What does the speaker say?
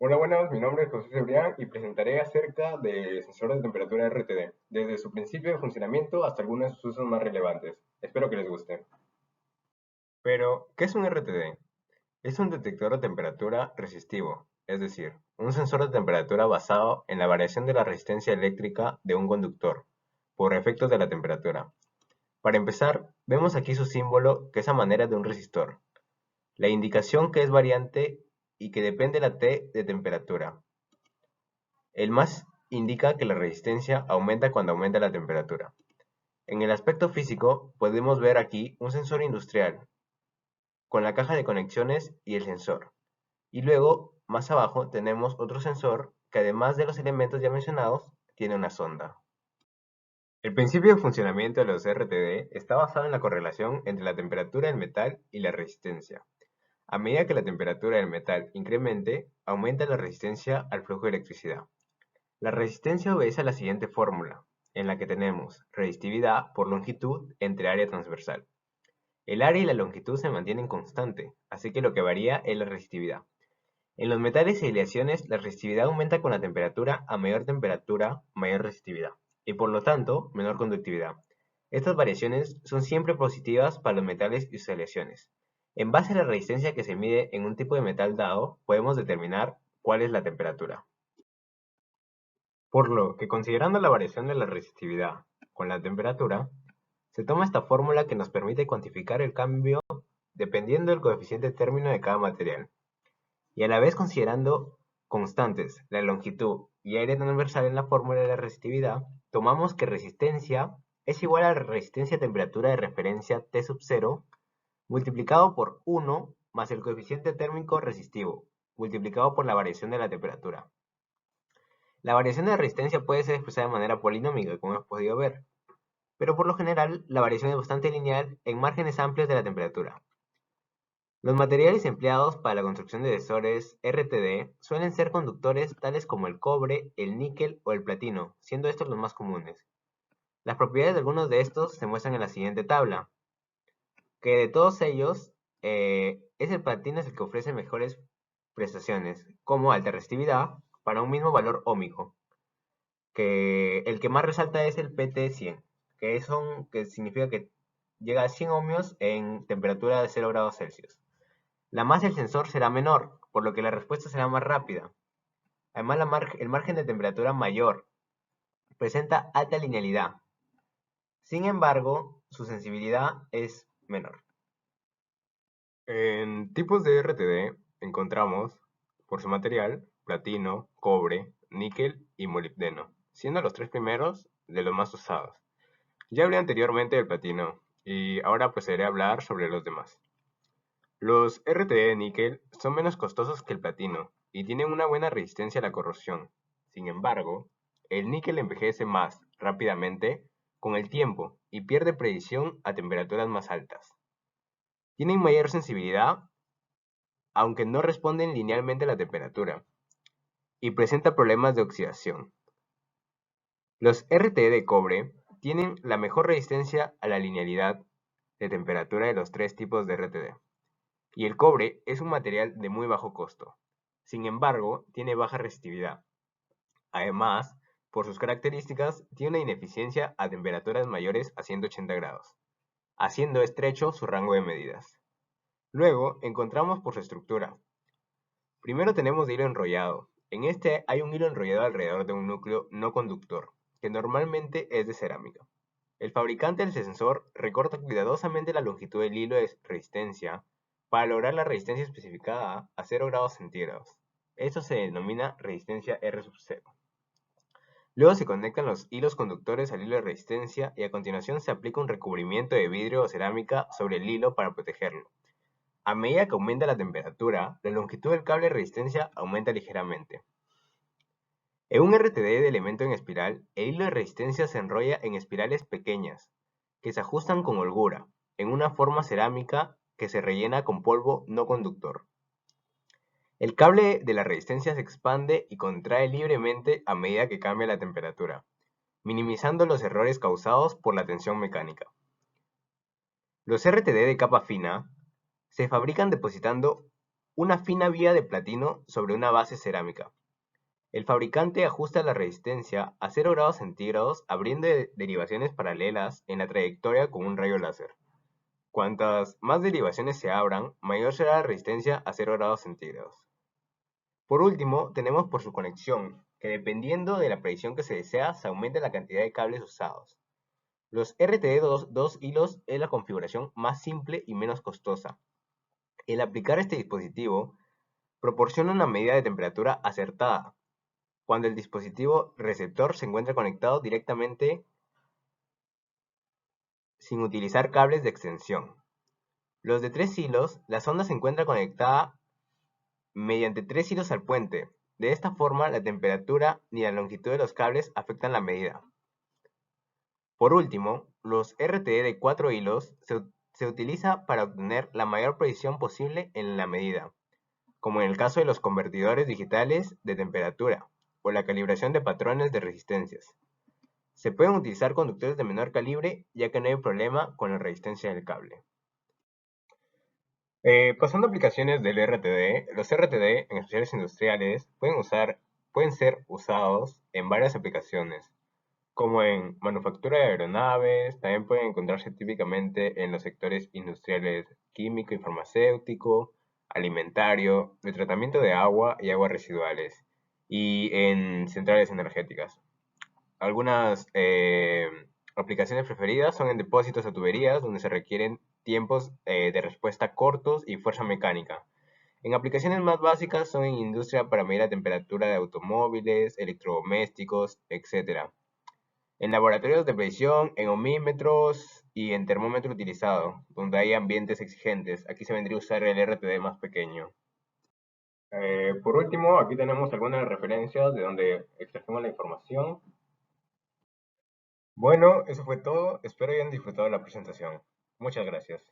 Hola, buenas, mi nombre es José Cebrián y presentaré acerca del sensor de temperatura RTD, desde su principio de funcionamiento hasta algunos de sus usos más relevantes. Espero que les guste. Pero, ¿qué es un RTD? Es un detector de temperatura resistivo, es decir, un sensor de temperatura basado en la variación de la resistencia eléctrica de un conductor, por efectos de la temperatura. Para empezar, vemos aquí su símbolo, que es a manera de un resistor, la indicación que es variante y que depende de la T de temperatura. El más indica que la resistencia aumenta cuando aumenta la temperatura. En el aspecto físico, podemos ver aquí un sensor industrial, con la caja de conexiones y el sensor. Y luego, más abajo, tenemos otro sensor que además de los elementos ya mencionados, tiene una sonda. El principio de funcionamiento de los RTD está basado en la correlación entre la temperatura del metal y la resistencia. A medida que la temperatura del metal incremente, aumenta la resistencia al flujo de electricidad. La resistencia obedece a la siguiente fórmula, en la que tenemos resistividad por longitud entre área transversal. El área y la longitud se mantienen constante, así que lo que varía es la resistividad. En los metales y aleaciones, la resistividad aumenta con la temperatura. A mayor temperatura, mayor resistividad, y por lo tanto, menor conductividad. Estas variaciones son siempre positivas para los metales y sus aleaciones. En base a la resistencia que se mide en un tipo de metal dado, podemos determinar cuál es la temperatura. Por lo que, considerando la variación de la resistividad con la temperatura, se toma esta fórmula que nos permite cuantificar el cambio dependiendo del coeficiente término de cada material. Y a la vez, considerando constantes la longitud y área transversal en la fórmula de la resistividad, tomamos que resistencia es igual a la resistencia a temperatura de referencia T sub 0 multiplicado por 1 más el coeficiente térmico resistivo multiplicado por la variación de la temperatura. La variación de resistencia puede ser expresada de manera polinómica, como hemos podido ver, pero por lo general la variación es bastante lineal en márgenes amplios de la temperatura. Los materiales empleados para la construcción de sensores RTD suelen ser conductores tales como el cobre, el níquel o el platino, siendo estos los más comunes. Las propiedades de algunos de estos se muestran en la siguiente tabla, que de todos ellos, es el platino el que ofrece mejores prestaciones, como alta resistividad para un mismo valor óhmico, que el que más resalta es el PT100, que significa que llega a 100 ohmios en temperatura de 0 grados Celsius. La masa del sensor será menor, por lo que la respuesta será más rápida. Además, el margen de temperatura mayor presenta alta linealidad. Sin embargo, su sensibilidad es menor. En tipos de RTD encontramos, por su material, platino, cobre, níquel y molibdeno, siendo los tres primeros de los más usados. Ya hablé anteriormente del platino y ahora procederé a hablar sobre los demás. Los RTD de níquel son menos costosos que el platino y tienen una buena resistencia a la corrosión. Sin embargo, el níquel envejece más rápidamente con el tiempo y pierde predicción a temperaturas más altas. Tienen mayor sensibilidad, aunque no responden linealmente a la temperatura, y presenta problemas de oxidación. Los RTD de cobre tienen la mejor resistencia a la linealidad de temperatura de los tres tipos de RTD. Y el cobre es un material de muy bajo costo. Sin embargo, tiene baja resistividad. Además, por sus características, tiene una ineficiencia a temperaturas mayores a 180 grados, haciendo estrecho su rango de medidas. Luego, encontramos por su estructura. Primero tenemos hilo enrollado. En este hay un hilo enrollado alrededor de un núcleo no conductor, que normalmente es de cerámica. El fabricante del sensor recorta cuidadosamente la longitud del hilo de resistencia para lograr la resistencia especificada a 0 grados centígrados. Esto se denomina resistencia R sub 0. Luego se conectan los hilos conductores al hilo de resistencia y a continuación se aplica un recubrimiento de vidrio o cerámica sobre el hilo para protegerlo. A medida que aumenta la temperatura, la longitud del cable de resistencia aumenta ligeramente. En un RTD de elemento en espiral, el hilo de resistencia se enrolla en espirales pequeñas, que se ajustan con holgura, en una forma cerámica que se rellena con polvo no conductor. El cable de la resistencia se expande y contrae libremente a medida que cambia la temperatura, minimizando los errores causados por la tensión mecánica. Los RTD de capa fina se fabrican depositando una fina vía de platino sobre una base cerámica. El fabricante ajusta la resistencia a 0 grados centígrados abriendo derivaciones paralelas en la trayectoria con un rayo láser. Cuantas más derivaciones se abran, mayor será la resistencia a 0 grados centígrados. Por último, tenemos por su conexión, que dependiendo de la predicción que se desea, se aumenta la cantidad de cables usados. Los RTD dos hilos es la configuración más simple y menos costosa. El aplicar este dispositivo proporciona una medida de temperatura acertada, cuando el dispositivo receptor se encuentra conectado directamente sin utilizar cables de extensión. Los de 3 hilos, la sonda se encuentra conectada mediante 3 hilos al puente. De esta forma, la temperatura ni la longitud de los cables afectan la medida. Por último, los RTE de 4 hilos se utiliza para obtener la mayor precisión posible en la medida, como en el caso de los convertidores digitales de temperatura o la calibración de patrones de resistencias. Se pueden utilizar conductores de menor calibre ya que no hay problema con la resistencia del cable. Pasando a aplicaciones del RTD, los RTD en especiales industriales pueden ser usados en varias aplicaciones, como en manufactura de aeronaves, también pueden encontrarse típicamente en los sectores industriales químico y farmacéutico, alimentario, de tratamiento de agua y aguas residuales, y en centrales energéticas. Algunas aplicaciones preferidas son en depósitos o tuberías, donde se requieren tiempos de respuesta cortos y fuerza mecánica. En aplicaciones más básicas son en industria para medir la temperatura de automóviles, electrodomésticos, etc. En laboratorios de precisión, en ohmímetros y en termómetro utilizado, donde hay ambientes exigentes. Aquí se vendría a usar el RTD más pequeño. Por último, aquí tenemos algunas referencias de donde extrajimos la información. Bueno, eso fue todo. Espero hayan disfrutado de la presentación. Muchas gracias.